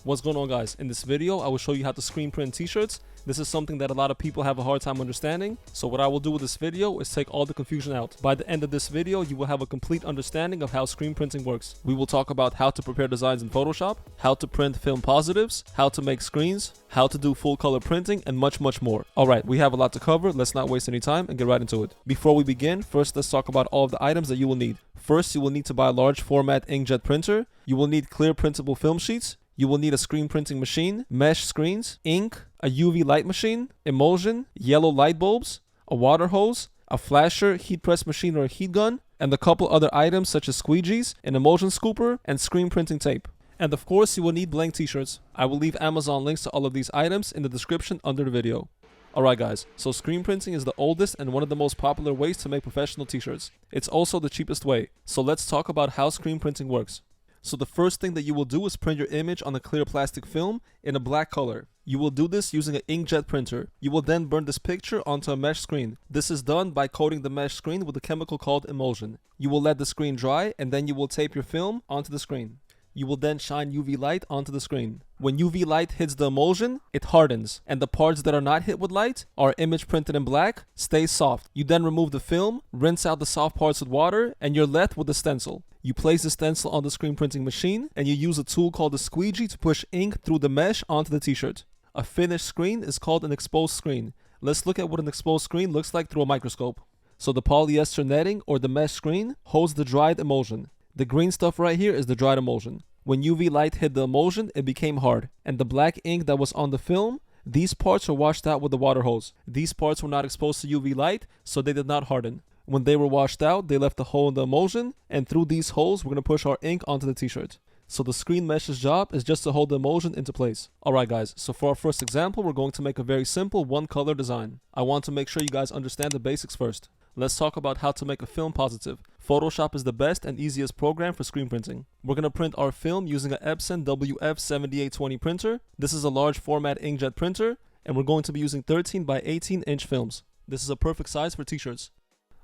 What's going on, guys? In this video, I will show you how to screen print t-shirts. This is something that a lot of people have a hard time understanding. So what I will do with this video is take all the confusion out. By the end of this video, you will have a complete understanding of how screen printing works. We will talk about how to prepare designs in Photoshop, how to print film positives, how to make screens, how to do full color printing, and much more. Alright, we have a lot to cover. Let's not waste any time and get right into it. Before we begin, first let's talk about all of the items that you will need. First, you will need to buy a large format inkjet printer. You will need clear printable film sheets. You will need a screen printing machine, mesh screens, ink, a UV light machine, emulsion, yellow light bulbs, a water hose, a flasher, heat press machine or a heat gun, and a couple other items such as squeegees, an emulsion scooper, and screen printing tape. And of course, you will need blank t-shirts. I will leave Amazon links to all of these items in the description under the video. Alright guys, so screen printing is the oldest and one of the most popular ways to make professional t-shirts. It's also the cheapest way. So let's talk about how screen printing works. So the first thing that you will do is print your image on a clear plastic film in a black color. You will do this using an inkjet printer. You will then burn this picture onto a mesh screen. This is done by coating the mesh screen with a chemical called emulsion. You will let the screen dry and then you will tape your film onto the screen. You will then shine UV light onto the screen. When UV light hits the emulsion, it hardens, and the parts that are not hit with light, are image printed in black, stay soft. You then remove the film, rinse out the soft parts with water, and you're left with a stencil. You place the stencil on the screen printing machine, and you use a tool called a squeegee to push ink through the mesh onto the t-shirt. A finished screen is called an exposed screen. Let's look at what an exposed screen looks like through a microscope. So the polyester netting or the mesh screen holds the dried emulsion. The green stuff right here is the dried emulsion. When UV light hit the emulsion, it became hard, and the black ink that was on the film, these parts are washed out with the water hose. These parts were not exposed to UV light, so they did not harden. When they were washed out, they left a hole in the emulsion, and through these holes, we're going to push our ink onto the t-shirt. So the screen mesh's job is just to hold the emulsion into place. Alright guys, so for our first example, we're going to make a very simple one color design. I want to make sure you guys understand the basics first. Let's talk about how to make a film positive. Photoshop is the best and easiest program for screen printing. We're going to print our film using an Epson WF7820 printer. This is a large format inkjet printer, and we're going to be using 13 by 18 inch films. This is a perfect size for t-shirts.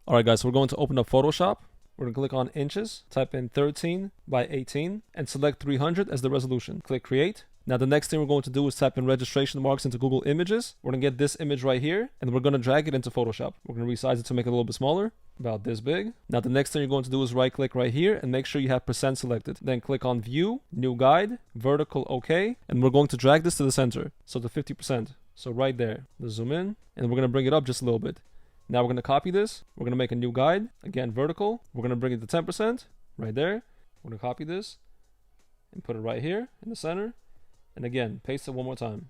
Alright guys, so we're going to open up Photoshop. We're going to click on inches, type in 13 by 18, and select 300 as the resolution. Click create. Now the next thing we're going to do is type in registration marks into Google Images. We're going to get this image right here, and we're going to drag it into Photoshop. We're going to resize it to make it a little bit smaller, about this big. Now the next thing you're going to do is right click right here and make sure you have percent selected. Then click on view, new guide, vertical OK, and we're going to drag this to the center, so to 50%. So right there. Let's zoom in, and we're going to bring it up just a little bit. Now we're going to copy this. We're going to make a new guide, again vertical. We're going to bring it to 10%, right there. We're going to copy this and put it right here in the center. And again, paste it one more time.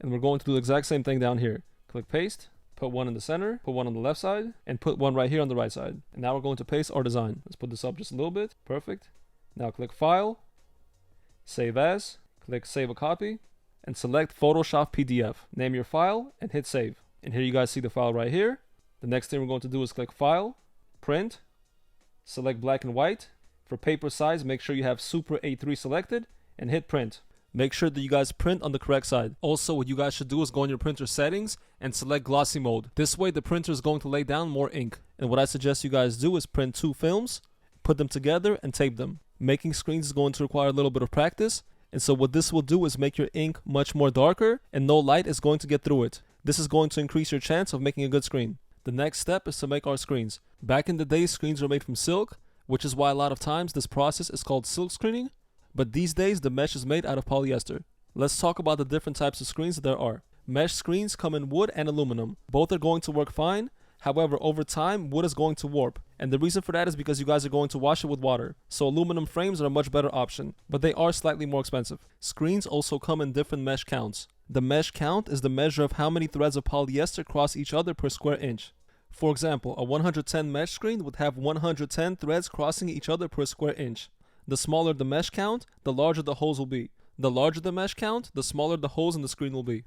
And we're going to do the exact same thing down here. Click paste, put one in the center, put one on the left side, and put one right here on the right side. And now we're going to paste our design. Let's put this up just a little bit. Perfect. Now click File, Save As, click Save a Copy, and select Photoshop PDF. Name your file and hit Save. And here you guys see the file right here. The next thing we're going to do is click File, Print, select black and white. For paper size, make sure you have Super A3 selected, and hit print. Make sure that you guys print on the correct side. Also, what you guys should do is go in your printer settings and select glossy mode. This way the printer is going to lay down more ink. And what I suggest you guys do is print 2 films, put them together and tape them. Making screens is going to require a little bit of practice, and so what this will do is make your ink much more darker and no light is going to get through it. This is going to increase your chance of making a good screen. The next step is to make our screens. Back in the day, screens were made from silk, which is why a lot of times this process is called silk screening. But these days, the mesh is made out of polyester. Let's talk about the different types of screens that there are. Mesh screens come in wood and aluminum. Both are going to work fine. However, over time, wood is going to warp. And the reason for that is because you guys are going to wash it with water. So aluminum frames are a much better option, but they are slightly more expensive. Screens also come in different mesh counts. The mesh count is the measure of how many threads of polyester cross each other per square inch. For example, a 110 mesh screen would have 110 threads crossing each other per square inch. The smaller the mesh count, the larger the holes will be. The larger the mesh count, the smaller the holes in the screen will be.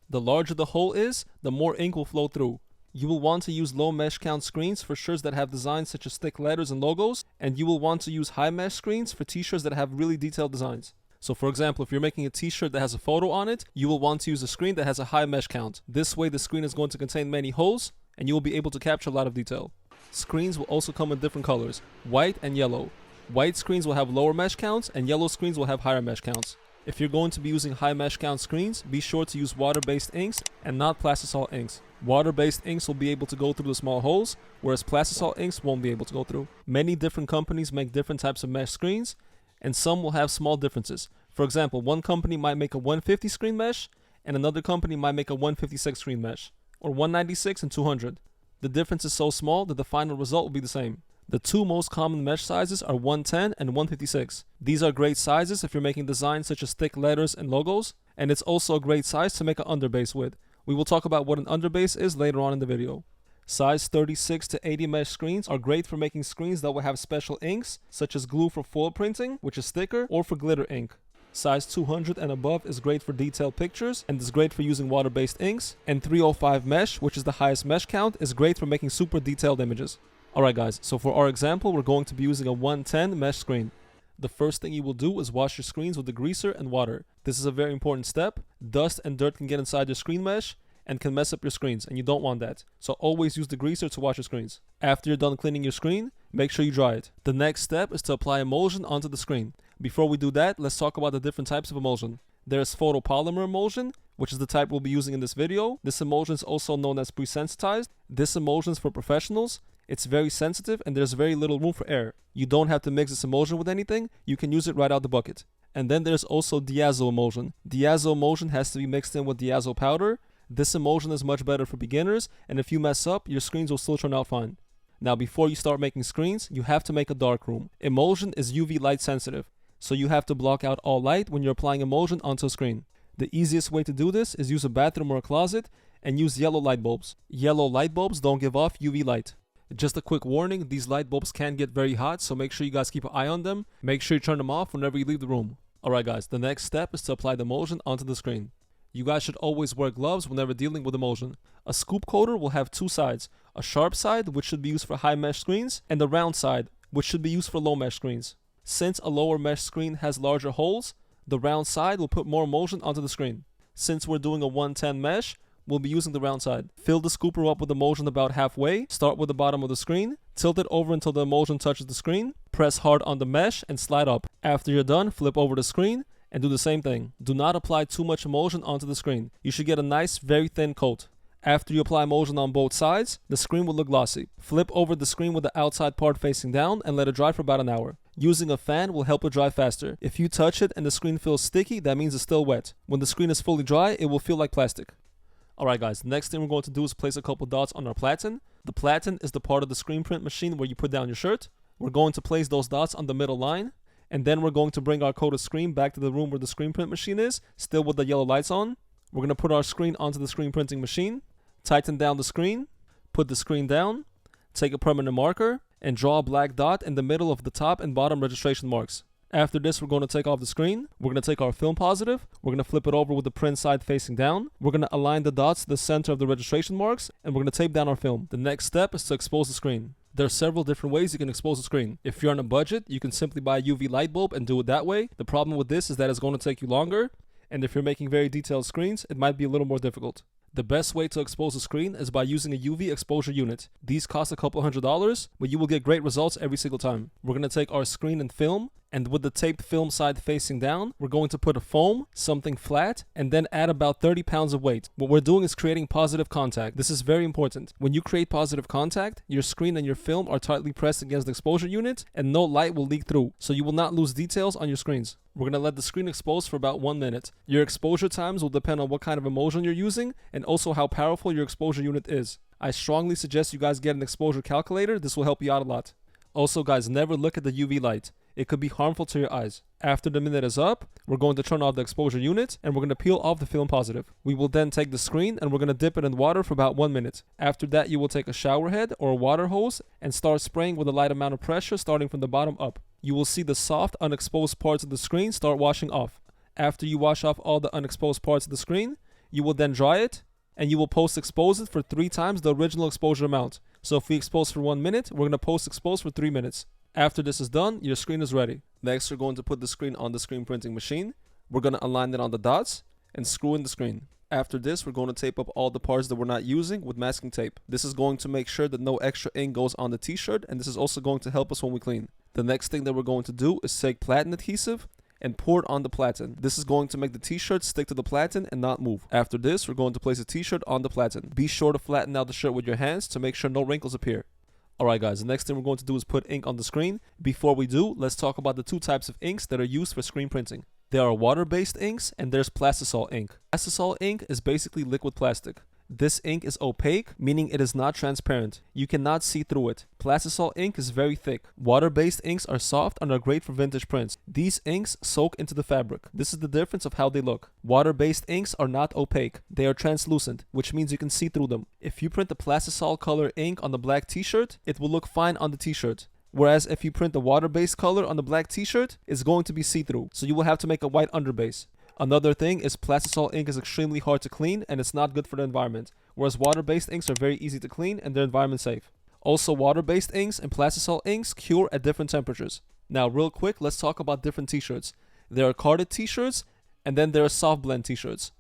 The larger the hole is, the more ink will flow through. You will want to use low mesh count screens for shirts that have designs such as thick letters and logos, and you will want to use high mesh screens for t-shirts that have really detailed designs. So for example, if you're making a t-shirt that has a photo on it, you will want to use a screen that has a high mesh count. This way the screen is going to contain many holes, and you will be able to capture a lot of detail. Screens will also come in different colors, white and yellow. White screens will have lower mesh counts and yellow screens will have higher mesh counts. If you're going to be using high mesh count screens, be sure to use water-based inks and not plastisol inks. Water-based inks will be able to go through the small holes, whereas plastisol inks won't be able to go through. Many different companies make different types of mesh screens, and some will have small differences. For example, one company might make a 150 screen mesh, and another company might make a 156 screen mesh, or 196 and 200. The difference is so small that the final result will be the same. The two most common mesh sizes are 110 and 156. These are great sizes if you're making designs such as thick letters and logos, and it's also a great size to make an underbase with. We will talk about what an underbase is later on in the video. Size 36 to 80 mesh screens are great for making screens that will have special inks, such as glue for foil printing, which is thicker, or for glitter ink. Size 200 and above is great for detailed pictures and is great for using water-based inks, and 305 mesh, which is the highest mesh count, is great for making super detailed images. Alright guys, so for our example, we're going to be using a 110 mesh screen. The first thing you will do is wash your screens with degreaser and water. This is a very important step. Dust and dirt can get inside your screen mesh and can mess up your screens, and you don't want that. So always use degreaser to wash your screens. After you're done cleaning your screen, make sure you dry it. The next step is to apply emulsion onto the screen. Before we do that, let's talk about the different types of emulsion. There's photopolymer emulsion, which is the type we'll be using in this video. This emulsion is also known as pre-sensitized. This emulsion is for professionals. It's very sensitive and there's very little room for error. You don't have to mix this emulsion with anything. You can use it right out the bucket. And then there's also diazo emulsion. Diazo emulsion has to be mixed in with diazo powder. This emulsion is much better for beginners, and if you mess up, your screens will still turn out fine. Now before you start making screens, you have to make a dark room. Emulsion is UV light sensitive, so you have to block out all light when you're applying emulsion onto a screen. The easiest way to do this is use a bathroom or a closet and use yellow light bulbs. Yellow light bulbs don't give off UV light. Just a quick warning, these light bulbs can get very hot, so make sure you guys keep an eye on them. Make sure you turn them off whenever you leave the room. Alright guys, the next step is to apply the emulsion onto the screen. You guys should always wear gloves whenever dealing with emulsion. A scoop coater will have two sides, a sharp side, which should be used for high mesh screens, and a round side, which should be used for low mesh screens. Since a lower mesh screen has larger holes, the round side will put more emulsion onto the screen. Since we're doing a 110 mesh, we'll be using the round side. Fill the scooper up with emulsion about halfway, start with the bottom of the screen, tilt it over until the emulsion touches the screen, press hard on the mesh and slide up. After you're done, flip over the screen and do the same thing. Do not apply too much emulsion onto the screen. You should get a nice, very thin coat. After you apply emulsion on both sides, the screen will look glossy. Flip over the screen with the outside part facing down and let it dry for about an hour. Using a fan will help it dry faster. If you touch it and the screen feels sticky, that means it's still wet. When the screen is fully dry, it will feel like plastic. Alright guys, the next thing we're going to do is place a couple dots on our platen. The platen is the part of the screen print machine where you put down your shirt. We're going to place those dots on the middle line, and then we're going to bring our coated screen back to the room where the screen print machine is, still with the yellow lights on. We're going to put our screen onto the screen printing machine, tighten down the screen, put the screen down, take a permanent marker, and draw a black dot in the middle of the top and bottom registration marks. After this, we're going to take off the screen. We're going to take our film positive. We're going to flip it over with the print side facing down. We're going to align the dots to the center of the registration marks, and we're going to tape down our film. The next step is to expose the screen. There are several different ways you can expose the screen. If you're on a budget, you can simply buy a UV light bulb and do it that way. The problem with this is that it's going to take you longer, and if you're making very detailed screens, it might be a little more difficult. The best way to expose a screen is by using a UV exposure unit. These cost a couple $100s, but you will get great results every single time. We're going to take our screen and film, and with the taped film side facing down, we're going to put a foam, something flat, and then add about 30 pounds of weight. What we're doing is creating positive contact. This is very important. When you create positive contact, your screen and your film are tightly pressed against the exposure unit, and no light will leak through, so you will not lose details on your screens. We're going to let the screen expose for about 1 minute. Your exposure times will depend on what kind of emulsion you're using, and also how powerful your exposure unit is. I strongly suggest you guys get an exposure calculator. This will help you out a lot. Also guys, never look at the UV light. It could be harmful to your eyes. After the minute is up, we're going to turn off the exposure unit and we're going to peel off the film positive. We will then take the screen and we're going to dip it in water for about 1 minute. After that, you will take a shower head or a water hose and start spraying with a light amount of pressure starting from the bottom up. You will see the soft, unexposed parts of the screen start washing off. After you wash off all the unexposed parts of the screen, you will then dry it and you will post-expose it for 3 times the original exposure amount. So if we expose for 1 minute, we're going to post-expose for 3 minutes. After this is done, your screen is ready. Next, we're going to put the screen on the screen printing machine. We're going to align it on the dots and screw in the screen. After this, we're going to tape up all the parts that we're not using with masking tape. This is going to make sure that no extra ink goes on the t-shirt, and this is also going to help us when we clean. The next thing that we're going to do is take platen adhesive and pour it on the platen. This is going to make the t-shirt stick to the platen and not move. After this, we're going to place a t-shirt on the platen. Be sure to flatten out the shirt with your hands to make sure no wrinkles appear. Alright guys, the next thing we're going to do is put ink on the screen. Before we do, let's talk about the two types of inks that are used for screen printing. There are water-based inks and there's plastisol ink. Plastisol ink is basically liquid plastic. This ink is opaque, meaning it is not transparent. You cannot see through it. Plastisol ink is very thick. Water-based inks are soft and are great for vintage prints. These inks soak into the fabric. This is the difference of how they look. Water-based inks are not opaque. They are translucent, which means you can see through them. If you print the plastisol color ink on the black t-shirt, it will look fine on the t-shirt. Whereas if you print the water-based color on the black t-shirt, it's going to be see-through. So you will have to make a white underbase. Another thing is plastisol ink is extremely hard to clean and it's not good for the environment, whereas water-based inks are very easy to clean and they're environment safe. Also, water-based inks and plastisol inks cure at different temperatures. Now, real quick, let's talk about different t-shirts. There are carded t-shirts and then there are soft blend t-shirts.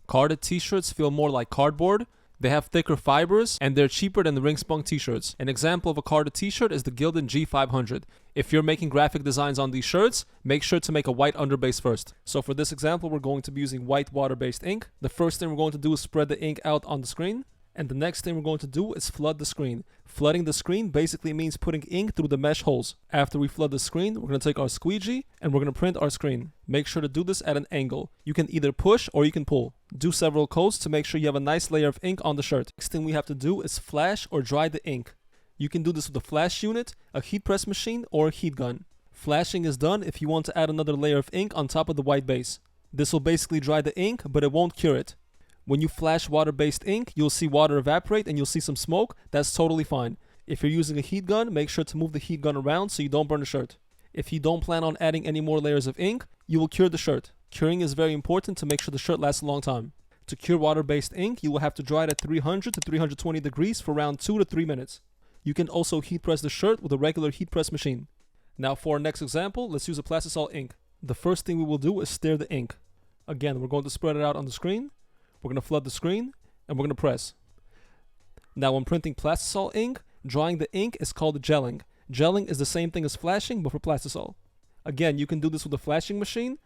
Carded t-shirts feel more like cardboard. They have thicker fibers and they're cheaper than the ring spun t-shirts. An example of a carded t-shirt is the Gildan G500. If you're making graphic designs on these shirts, make sure to make a white underbase first. So for this example, we're going to be using white water-based ink. The first thing we're going to do is spread the ink out on the screen. And the next thing we're going to do is flood the screen. Flooding the screen basically means putting ink through the mesh holes. After we flood the screen, we're going to take our squeegee and we're going to print our screen. Make sure to do this at an angle. You can either push or you can pull. Do several coats to make sure you have a nice layer of ink on the shirt. Next thing we have to do is flash or dry the ink. You can do this with a flash unit, a heat press machine, or a heat gun. Flashing is done if you want to add another layer of ink on top of the white base. This will basically dry the ink, but it won't cure it. When you flash water-based ink, you'll see water evaporate and you'll see some smoke. That's totally fine. If you're using a heat gun, make sure to move the heat gun around so you don't burn the shirt. If you don't plan on adding any more layers of ink, you will cure the shirt. Curing is very important to make sure the shirt lasts a long time. To cure water-based ink, you will have to dry it at 300 to 320 degrees for around 2 to 3 minutes. You can also heat press the shirt with a regular heat press machine. Now for our next example, let's use a plastisol ink. The first thing we will do is stir the ink. Again, we're going to spread it out on the screen. We're going to flood the screen and we're going to press. Now when printing plastisol ink, drying the ink is called gelling. Gelling is the same thing as flashing but for plastisol. Again, you can do this with a flashing machine,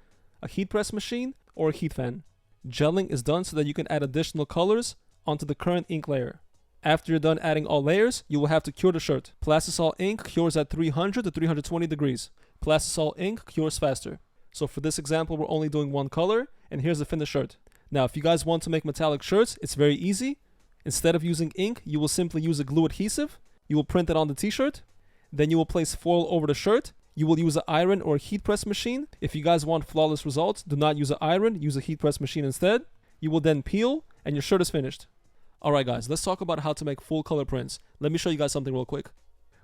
a heat press machine, or a heat fan. Gelling is done so that you can add additional colors onto the current ink layer. After you're done adding all layers, you will have to cure the shirt. Plastisol ink cures at 300 to 320 degrees. Plastisol ink cures faster. So for this example, we're only doing one color, and here's the finished shirt. Now, if you guys want to make metallic shirts, it's very easy. Instead of using ink, you will simply use a glue adhesive. You will print it on the t-shirt. Then you will place foil over the shirt. You will use an iron or a heat press machine. If you guys want flawless results, do not use an iron, use a heat press machine instead. You will then peel, and your shirt is finished. Alright guys, let's talk about how to make full color prints. Let me show you guys something real quick.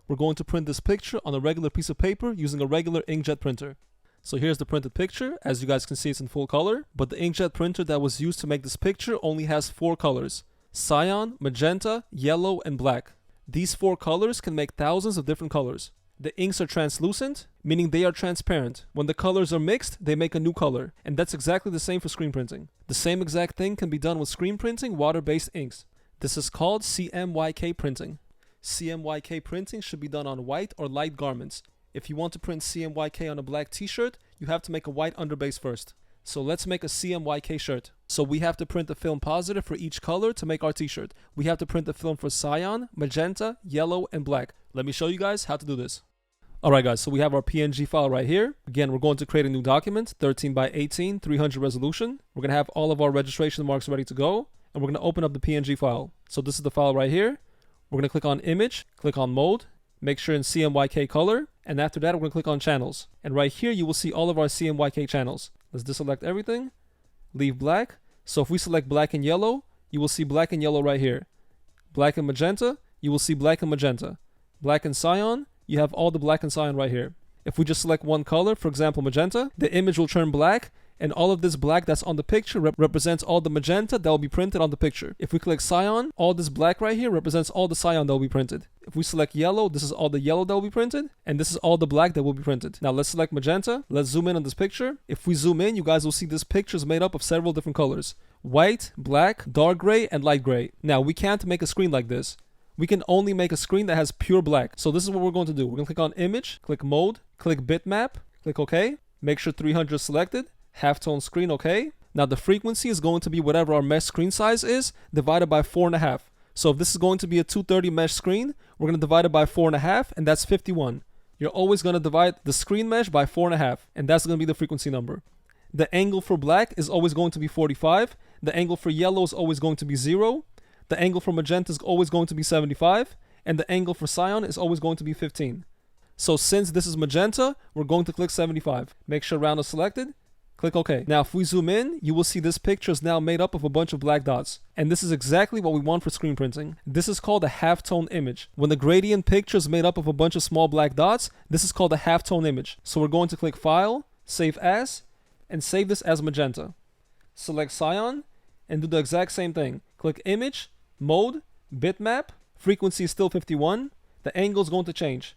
We're going to print this picture on a regular piece of paper using a regular inkjet printer. So here's the printed picture. As you guys can see, it's in full color. But the inkjet printer that was used to make this picture only has 4 colors: cyan, magenta, yellow, and black. These 4 colors can make thousands of different colors. The inks are translucent, meaning they are transparent. When the colors are mixed, they make a new color. And that's exactly the same for screen printing. The same exact thing can be done with screen printing water-based inks. This is called CMYK printing. CMYK printing should be done on white or light garments. If you want to print CMYK on a black t-shirt, you have to make a white underbase first. So let's make a CMYK shirt. So we have to print the film positive for each color to make our t-shirt. We have to print the film for cyan, magenta, yellow, and black. Let me show you guys how to do this. Alright guys, so we have our PNG file right here. Again, we're going to create a new document, 13 by 18, 300 resolution. We're going to have all of our registration marks ready to go. And we're going to open up the PNG file. So this is the file right here. We're going to click on image, click on mode, make sure in CMYK color. And after that, we're going to click on channels. And right here, you will see all of our CMYK channels. Let's deselect everything. Leave black. So if we select black and yellow, you will see black and yellow right here. Black and magenta, you will see black and magenta. Black and cyan, you have all the black and cyan right here. If we just select one color, for example, magenta, the image will turn black. And all of this black that's on the picture represents all the magenta that will be printed on the picture. If we click cyan, all this black right here represents all the cyan that will be printed. If we select yellow, this is all the yellow that will be printed. And this is all the black that will be printed. Now let's select magenta. Let's zoom in on this picture. If we zoom in, you guys will see this picture is made up of several different colors: white, black, dark gray, and light gray. Now we can't make a screen like this. we can only make a screen that has pure black. So this is what we're going to do. We're going to click on image, click mode, click bitmap, click OK. Make sure 300 is selected, halftone screen, OK. Now the frequency is going to be whatever our mesh screen size is divided by 4.5. So if this is going to be a 230 mesh screen, we're going to divide it by 4.5, and that's 51. You're always going to divide the screen mesh by 4.5, and that's going to be the frequency number. The angle for black is always going to be 45. The angle for yellow is always going to be 0. The angle for magenta is always going to be 75. And the angle for cyan is always going to be 15. So since this is magenta, we're going to click 75. Make sure round is selected. Click OK. Now if we zoom in, you will see this picture is now made up of a bunch of black dots. And this is exactly what we want for screen printing. This is called a halftone image. When the gradient picture is made up of a bunch of small black dots, this is called a halftone image. So we're going to click File, Save As, and save this as magenta. Select cyan and do the exact same thing. Click image, mode, bitmap, frequency is still 51. The angle is going to change.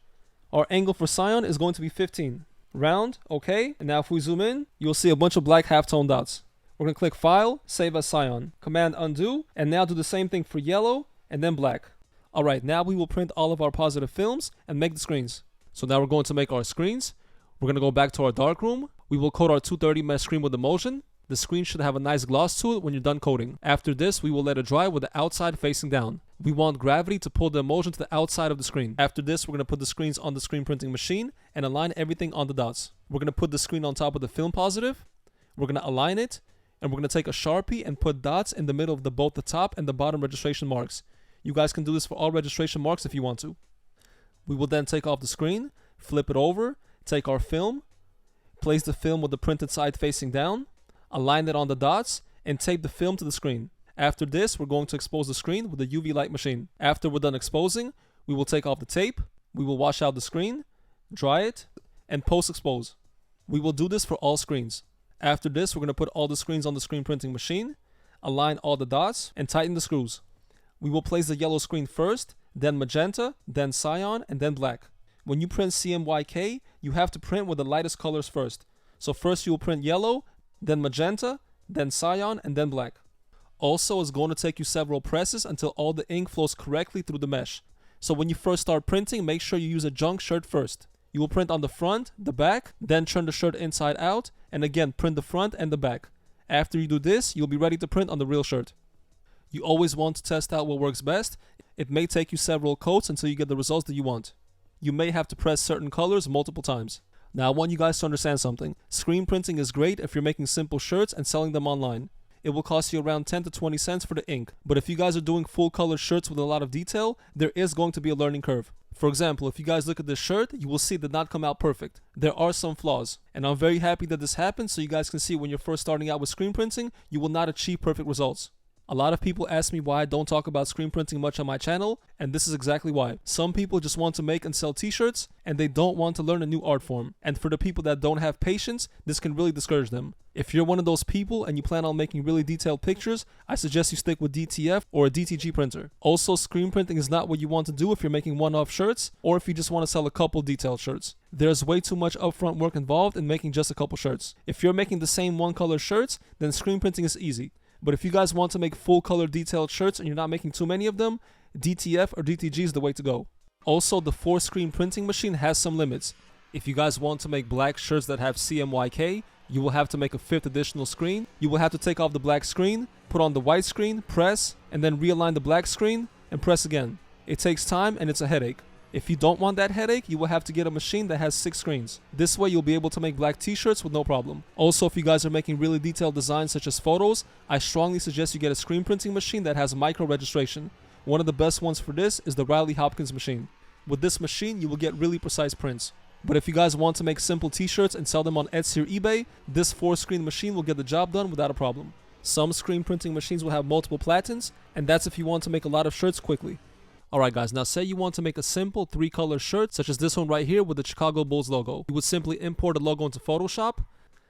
Our angle for cyan is going to be 15. Round, OK. And now if we zoom in, you'll see a bunch of black halftone dots. We're going to click File, Save as Cyan. Command Undo, and now do the same thing for yellow and then black. Alright, now we will print all of our positive films and make the screens. So now we're going to make our screens. We're going to go back to our darkroom. We will coat our 230 mesh screen with emulsion. The screen should have a nice gloss to it when you're done coating. After this, we will let it dry with the outside facing down. We want gravity to pull the emulsion to the outside of the screen. After this, we're going to put the screens on the screen printing machine and align everything on the dots. We're going to put the screen on top of the film positive. We're going to align it, and we're going to take a Sharpie and put dots in the middle of both the top and the bottom registration marks. You guys can do this for all registration marks if you want to. We will then take off the screen, flip it over, take our film, place the film with the printed side facing down, align it on the dots, and tape the film to the screen. After this, we're going to expose the screen with a UV light machine. After we're done exposing, we will take off the tape, we will wash out the screen, dry it, and post-expose. We will do this for all screens. After this, we're going to put all the screens on the screen printing machine, align all the dots, and tighten the screws. We will place the yellow screen first, then magenta, then cyan, and then black. When you print CMYK, you have to print with the lightest colors first. So first you will print yellow, then magenta, then cyan, and then black. Also, it's going to take you several presses until all the ink flows correctly through the mesh. So when you first start printing, make sure you use a junk shirt first. You will print on the front, the back, then turn the shirt inside out, and again print the front and the back. After you do this, you'll be ready to print on the real shirt. You always want to test out what works best. It may take you several coats until you get the results that you want. You may have to press certain colors multiple times. Now I want you guys to understand something. Screen printing is great if you're making simple shirts and selling them online. It will cost you around 10 to 20 cents for the ink. But if you guys are doing full color shirts with a lot of detail, there is going to be a learning curve. For example, if you guys look at this shirt, you will see it did not come out perfect. There are some flaws. And I'm very happy that this happened so you guys can see when you're first starting out with screen printing, you will not achieve perfect results. A lot of people ask me why I don't talk about screen printing much on my channel, and this is exactly why. Some people just want to make and sell t-shirts, and they don't want to learn a new art form. And for the people that don't have patience, this can really discourage them. If you're one of those people and you plan on making really detailed pictures, I suggest you stick with DTF or a DTG printer. Also, screen printing is not what you want to do if you're making one-off shirts, or if you just want to sell a couple detailed shirts. There's way too much upfront work involved in making just a couple shirts. If you're making the same one-color shirts, then screen printing is easy. But if you guys want to make full color detailed shirts and you're not making too many of them, DTF or DTG is the way to go. Also, the 4-screen printing machine has some limits. If you guys want to make black shirts that have CMYK, you will have to make a 5th additional screen. You will have to take off the black screen, put on the white screen, press, and then realign the black screen and press again. It takes time and it's a headache. If you don't want that headache, you will have to get a machine that has 6 screens. This way you'll be able to make black t-shirts with no problem. Also, if you guys are making really detailed designs such as photos, I strongly suggest you get a screen printing machine that has micro registration. One of the best ones for this is the Riley Hopkins machine. With this machine, you will get really precise prints. But if you guys want to make simple t-shirts and sell them on Etsy or eBay, this 4-screen machine will get the job done without a problem. Some screen printing machines will have multiple platens, and that's if you want to make a lot of shirts quickly. Alright guys, now say you want to make a simple 3-color shirt such as this one right here with the Chicago Bulls logo. You would simply import a logo into Photoshop,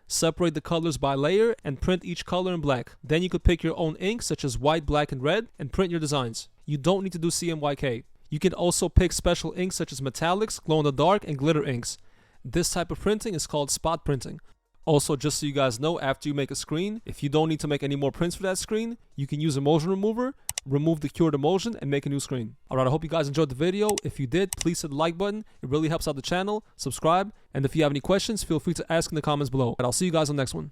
separate the colors by layer, and print each color in black. Then you could pick your own ink such as white, black, and red and print your designs. You don't need to do CMYK. You can also pick special inks such as metallics, glow-in-the-dark, and glitter inks. This type of printing is called spot printing. Also, just so you guys know, after you make a screen, if you don't need to make any more prints for that screen, you can use a motion remover, remove the cured emulsion, and make a new screen. Alright, I hope you guys enjoyed the video. If you did, please hit the like button. It really helps out the channel. Subscribe. And if you have any questions, feel free to ask in the comments below. And I'll see you guys on the next one.